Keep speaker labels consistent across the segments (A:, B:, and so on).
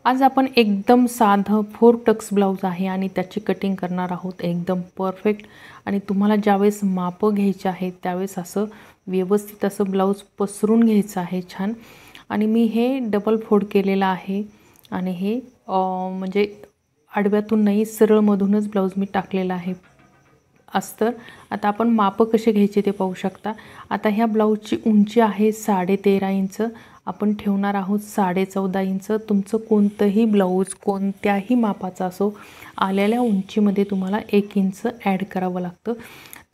A: आज आपण एकदम साधं 4 टक्स ब्लाऊज आहे आणि त्याची कटिंग करणार आहोत एकदम परफेक्ट। आणि तुम्हाला ज्यावेळेस मापं घ्यायचे आहेत त्यावेळेस असं व्यवस्थित असं ब्लाऊज पसरून घ्यायचं आहे छान। आणि मी हे डबल फोल्ड केलेलं आहे आणि हे म्हणजे आडव्यातून नाही सरळ मधूनच ब्लाऊज मी टाकलेला आहे अस्तर। आता आपण माप कसे घ्यायचे ते पाहू शकता। आता ह्या ब्लाऊजची उंची आहे 13.5 इंच, आपण ठेवणार आहोत 14.5 इंच। तुमचं कोणतंही ब्लाऊज कोणत्याही मापाचा असो आलेल्या उंचीमध्ये तुम्हाला 1 इंच ॲड करावं लागतं।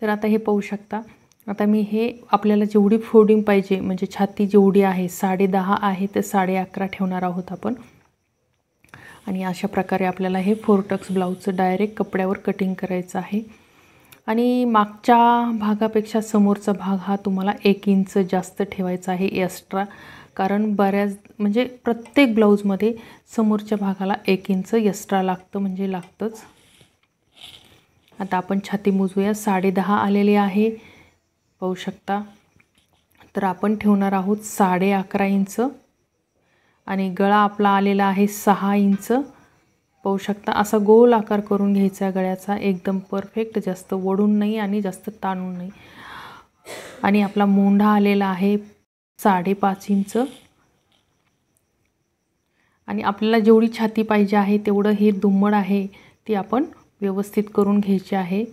A: तर आता हे पाहू शकता। आता मी हे आपल्याला जेवढी फोल्डिंग पाहिजे म्हणजे छाती जेवढी आहे 10.5 आहे तर 11.5 ठेवणार आहोत आपण। आणि अशा प्रकारे आपल्याला हे 4 टक्स ब्लाऊजचं डायरेक्ट कपड्यावर कटिंग करायचं आहे। आणि मागच्या भागापेक्षा समोरचा भाग हा तुम्हाला 1 इंच जास्त ठेवायचा आहे एक्स्ट्रा, कारण बऱ्याच म्हणजे प्रत्येक ब्लाऊजमध्ये समोरच्या भागाला 1 इंच एक्स्ट्रा लागतं म्हणजे लागतंच। आता आपण छाती मोजूया। 10.5 आलेली आहे पाहू शकता। तर आपण ठेवणार आहोत 11.5 इंच आणि गळा आपला आलेला आहे 6 इंच पाहू शकता। असा गोल आकार करून घ्यायचा गळ्याचा एकदम परफेक्ट, जास्त वडून नाही आणि जास्त ताणून नाही। आणि आपला मोंढा आलेला आहे 5.5 इंच आणि आपल्याला जेवढी छाती पाहिजे आहे तेवढं हे दुम्मड आहे ती आपण व्यवस्थित करून घ्यायची आहे।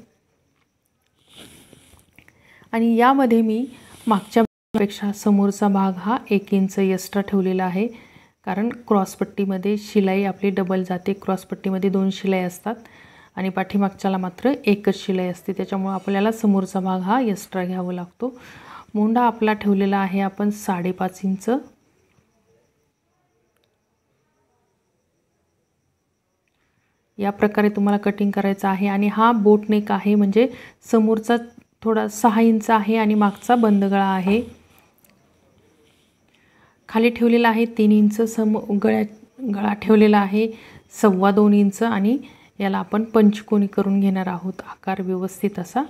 A: आणि यामध्ये मी मागच्या पेक्षा समोरचा भाग हा 1 इंच एक्स्ट्रा ठेवलेला आहे, कारण क्रॉसपट्टीमध्ये शिलाई आपली डबल जाते। क्रॉसपट्टीमध्ये 2 शिलाई असतात आणि पाठीमागच्याला मात्र एकच शिलाई असते, त्याच्यामुळे आपल्याला समोरचा भाग हा एक्स्ट्रा घ्यावा लागतो। मोंढा आपला ठेवलेला आहे आपण 5.5 इंच। या प्रकारे तुम्हाला कटिंग करायचं आहे। आणि हा बोट नेक आहे म्हणजे समोरचा थोडा 6 इंच आहे आणि मागचा बंद गळा आहे। खाली ठेवलेला आहे 3 इंच, गळा ठेवलेला आहे 2.25 इंच आणि याला आपण पंचकोनी करून घेणार आहोत आकार व्यवस्थित असा।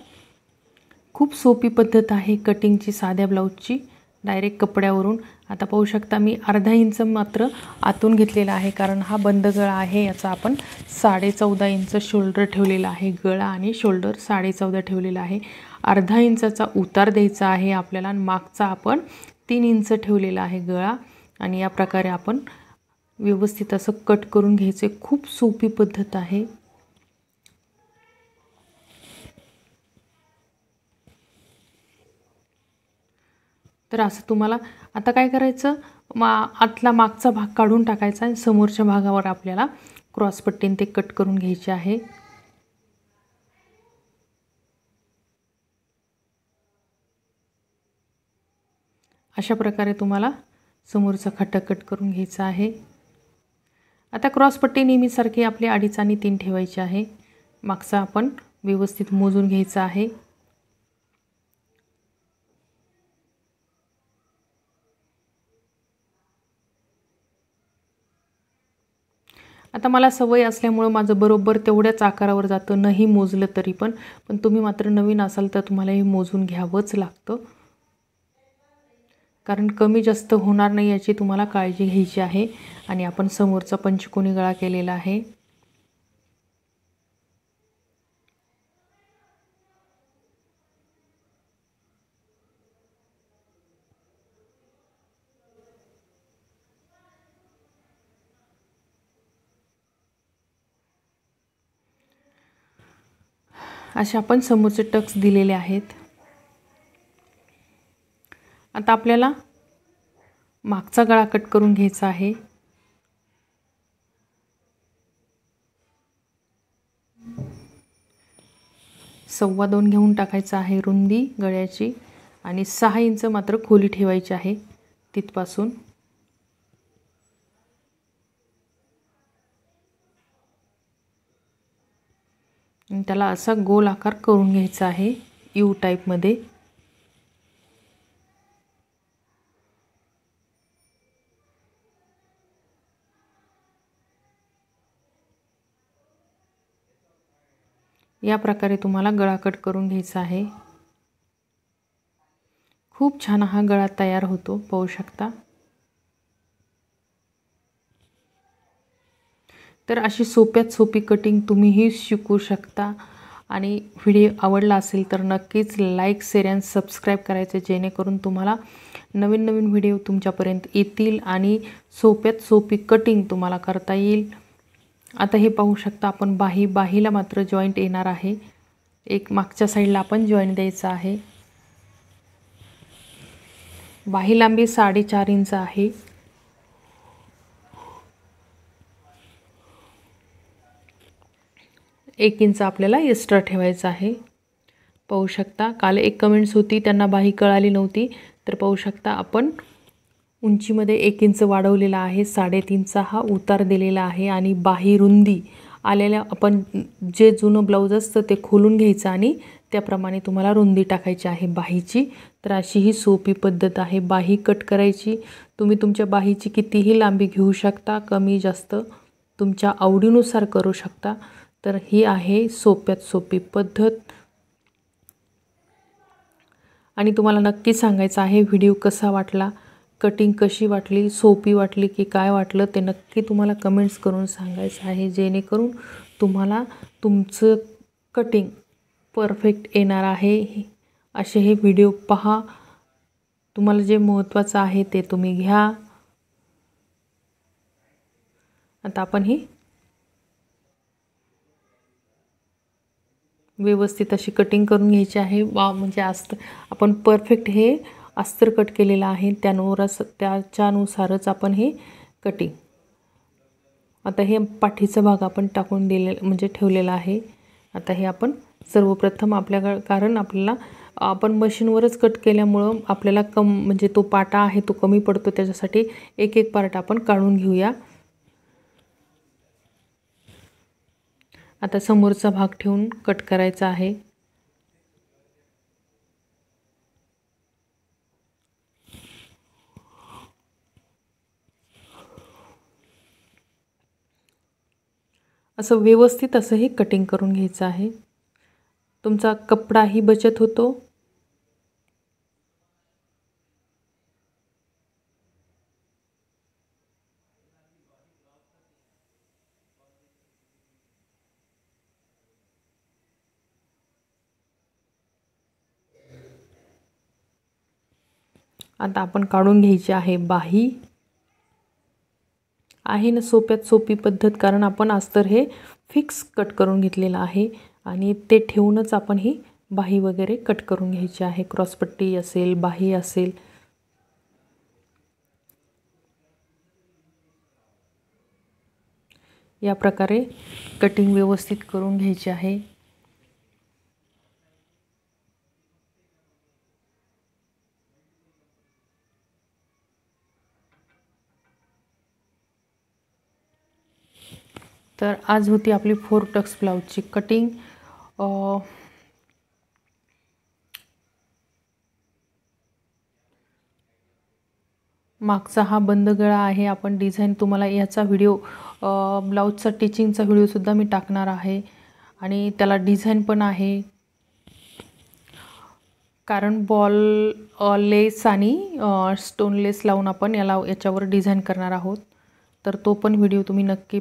A: खूप सोपी पद्धत आहे कटिंगची साध्या ब्लाऊजची डायरेक्ट कपड्यावरून। आता पाहू शकता मी अर्धा इंच मात्र आतून घेतलेला आहे, कारण हा बंद गळा आहे। याचा आपण 14.5 इंच शोल्डर ठेवलेला आहे, गळा आणि शोल्डर 14.5 ठेवलेला आहे। अर्धा इंचाचा उतार द्यायचा आहे आपल्याला आणि मागचा आपण 3 इंच ठेवलेला आहे गळा। आणि या प्रकारे आपण व्यवस्थित असं कट करून घ्यायचे। खूप सोपी पद्धत आहे। तर असं तुम्हाला आता काय करायचं, आतला मागचा भाग काढून टाकायचा आणि समोरच्या भागावर आपल्याला क्रॉसपट्टीने ते कट करून घ्यायचे आहे। अशा प्रकारे तुम्हाला समोरचा खड्डा कट करून घ्यायचा आहे। आता क्रॉसपट्टी नेहमीसारखी आपली 2.5 आणि 3 ठेवायची आहे। मागचा आपण व्यवस्थित मोजून घ्यायचा आहे। आता मला सवय असल्यामुळे माझं बरोबर तेवढ्याच आकारावर जातं, नाही मोजलं तरी पण तुम्ही मात्र नवीन असाल तर तुम्हाला हे मोजून घ्यावंच लागतं, कारण कमी जास्त होणार नाही याची तुम्हाला काळजी घ्यायची आहे। आणि आपण समोरचा पंचकोनी गळा केलेला आहे। असे आपण समोरचे टक्स दिलेले आहेत। आता आपल्याला मागचा गळा कट करून घ्यायचा आहे। सव्वा 2 घेऊन टाकायचा आहे रुंदी गळ्याची आणि 6 इंच मात्र खोली ठेवायची आहे तिथपासून। त्याला असा गोल आकार करून घ्यायचा आहे यू टाईपमध्ये। या प्रकारे तुम्हाला गळा कट करून घ्यायचा आहे। खूप छान हा गळा तयार होतो पाहू शकता। तर अशी सोप्यात सोपी कटिंग तुम्हीही शिकू शकता। आणि व्हिडिओ आवडला असेल तर नक्कीच लाईक, शेअर आणि सबस्क्राईब करायचे, जेणेकरून तुम्हाला नवीन नवीन व्हिडिओ तुमच्यापर्यंत येतील आणि सोप्यात सोपी कटिंग तुम्हाला करता येईल। आता हे पाहू शकता आपण बाहीला मात्र जॉईंट येणार आहे, एक मागच्या साईडला आपण जॉईंट द्यायचा आहे। बाही लांबी 4.5 इंच आहे। एक इंच आपल्याला एक्स्ट्रा ठेवायचा आहे। पाहू शकता काल एक कमेंट्स होती, त्यांना बाही कळाली नव्हती, तर पाहू शकता आपण उंचीमध्ये 1 इंच वाढवलेला आहे, 3.5चा हा उतार दिलेला आहे आणि बाही रुंदी आलेल्या आपण जे जुनं ब्लाऊज असतं ते खोलून घ्यायचं आणि त्याप्रमाणे तुम्हाला रुंदी टाकायची आहे बाहीची। तर अशी ही सोपी पद्धत आहे बाही कट करायची। तुम्ही तुमच्या बाहीची कितीही लांबी घेऊ शकता, कमी जास्त तुमच्या आवडीनुसार करू शकता। तर ही आहे सोप्यात सोपी पद्धत आणि तुम्हाला नक्की सांगायचं आहे व्हिडिओ कसा वाटला, कटिंग कशी वाटली, सोपी वाटली की काय वाटलं, ते नक्की तुम्हाला कमेंट्स करून सांगायचं आहे, जेणेकरून तुम्हाला तुमचं कटिंग परफेक्ट येणार आहे। असे हे व्हिडिओ पहा, तुम्हाला जे महत्त्वाचं आहे ते तुम्ही घ्या। आता आपण ही व्यवस्थित अशी कटिंग करून घ्यायची आहे। म्हणजे अस्तर आपण परफेक्ट हे अस्तर कट केलेलं आहे, त्याच्यानुसारच आपण हे कटिंग। आता हे पाठीचा भाग आपण टाकून म्हणजे ठेवलेला आहे। आता हे आपण सर्वप्रथम कारण आपल्याला आपण मशीनवरच कट केल्यामुळं आपल्याला म्हणजे तो पाटा आहे तो कमी पडतो, त्याच्यासाठी एक एक पार्ट आपण काढून घेऊया। आता समोरचा भाग ठेवून कट करायचा आहे। असं व्यवस्थित असं हे कटिंग करून घ्यायचं आहे, तुमचा कपडाही बचत होतो। आता आपण काढून घ्यायची आहे बाही। आहे ना सोप्यात सोपी पद्धत, कारण आपण अस्तर हे फिक्स कट करून घेतलेलं आहे आणि ते ठेवूनच आपण ही बाही वगैरे कट करून घ्यायची आहे। क्रॉसपट्टी असेल, बाही असेल, या प्रकारे कटिंग व्यवस्थित करून घ्यायची आहे। तर आज होती आपली 4 टक्स ब्लाऊजची कटिंग। मागचा हा बंद गळा आहे, आपण डिझाईन तुम्हाला याचा व्हिडिओ ब्लाऊजचा टिचिंगचा व्हिडिओसुद्धा मी टाकणार आहे आणि त्याला डिझाईन पण आहे, कारण बॉल लेस आणि स्टोन लेस लावून आपण याच्यावर डिझाईन करणार आहोत। तर तो पण व्हिडिओ तुम्ही नक्की